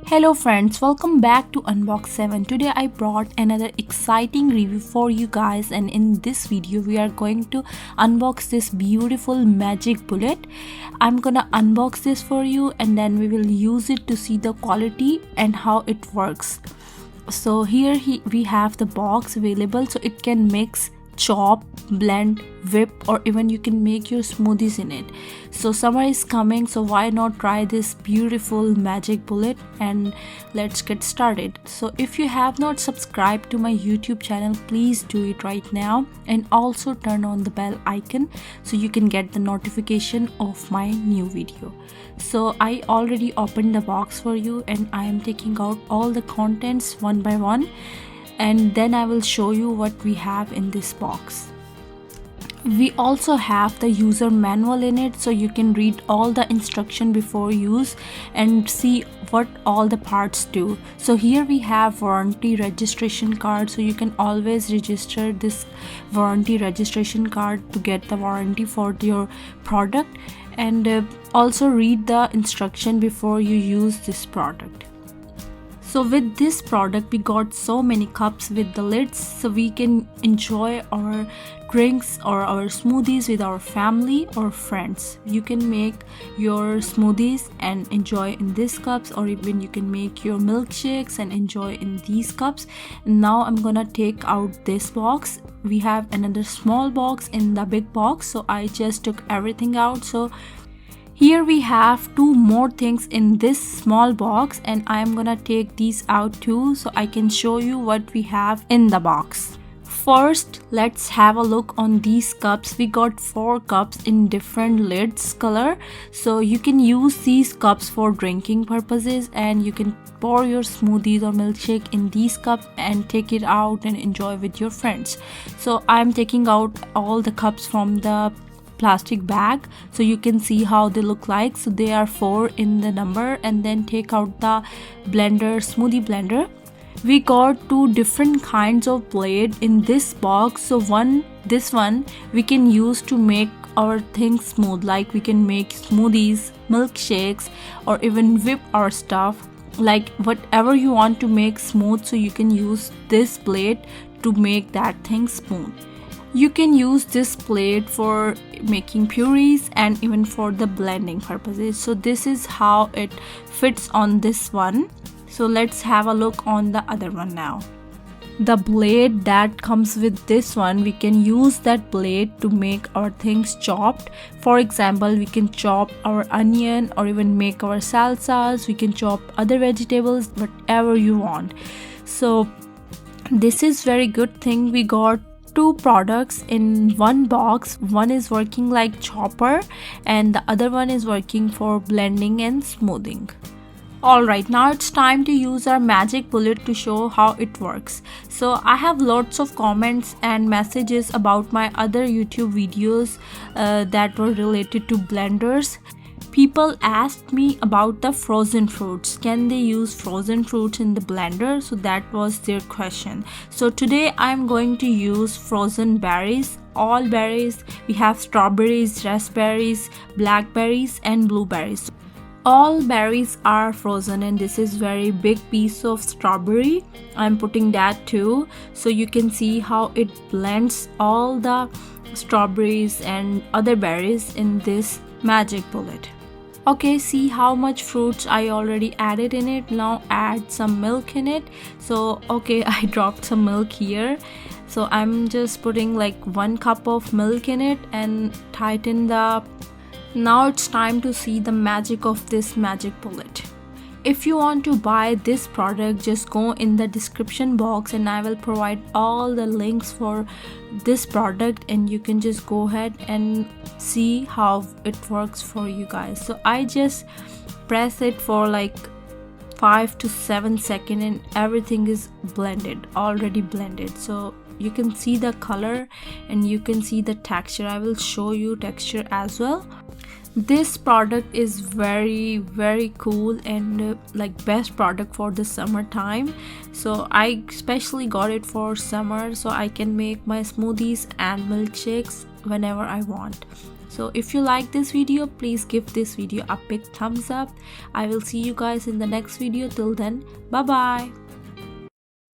Hello friends, welcome back to Unbox 7. Today I brought another exciting review for you guys, and in this video we are going to unbox this beautiful magic bullet. I'm gonna unbox this for you and then we will use it to see the quality and how it works. So here we have the box available, so it can mix, chop, blend, whip, or even you can make your smoothies in it. So summer is coming, so why not try this beautiful magic bullet, and let's get started. So if you have not subscribed to my YouTube channel, please do it right now, and also turn on the bell icon so you can get the notification of my new video. So I already opened the box for you and I am taking out all the contents one by one, and then I will show you what we have in this box. We also have the user manual in it, so you can read all the instruction before use and see what all the parts do. So here we have warranty registration card, so you can always register this warranty registration card to get the warranty for your product, and also read the instruction before you use this product. So with this product we got so many cups with the lids, so we can enjoy our drinks or our smoothies with our family or friends. You can make your smoothies and enjoy in these cups, or even you can make your milkshakes and enjoy in these cups. Now I'm gonna take out this box. We have another small box in the big box, so I just took everything out. So here we have two more things in this small box, and I am gonna take these out too so I can show you what we have in the box. First, let's have a look on these cups. We got 4 cups in different lids color, so you can use these cups for drinking purposes, and you can pour your smoothies or milkshake in these cups and take it out and enjoy with your friends. So I'm taking out all the cups from the plastic bag so you can see how they look like. So they are 4 in the number, and then take out the smoothie blender. We got 2 different kinds of blade in this box. So this one we can use to make our things smooth, like we can make smoothies, milkshakes, or even whip our stuff, like whatever you want to make smooth, so you can use this blade to make that thing smooth. You can use this blade for making purees and even for the blending purposes. So this is how it fits on this one. So let's have a look on the other one now. The blade that comes with this one, we can use that blade to make our things chopped. For example, we can chop our onion or even make our salsas. We can chop other vegetables, whatever you want. So this is very good thing. We got 2 products in one box. One is working like chopper and the other one is working for blending and smoothing. Alright, now it's time to use our magic bullet to show how it works. So I have lots of comments and messages about my other YouTube videos that were related to blenders. People asked me about the frozen fruits. Can they use frozen fruits in the blender? So that was their question. So today I'm going to use frozen berries, all berries. We have strawberries, raspberries, blackberries, and blueberries. All berries are frozen, and this is very big piece of strawberry. I'm putting that too, so you can see how it blends all the strawberries and other berries in this magic bullet. Okay, see how much fruits I already added in it. Now add some milk in it. So okay, I dropped some milk here, so I'm just putting like 1 cup of milk in it and tighten the. Now it's time to see the magic of this magic bullet. If you want to buy this product, just go in the description box and I will provide all the links for this product, and you can just go ahead and see how it works for you guys. So I just press it for like 5 to 7 seconds and everything is already blended. So you can see the color and you can see the texture. I will show you texture as well. This product is very cool and like best product for the summertime. So I especially got it for summer, so I can make my smoothies and milkshakes whenever I want. So if you like this video, please give this video a big thumbs up. I will see you guys in the next video. Till then, bye bye.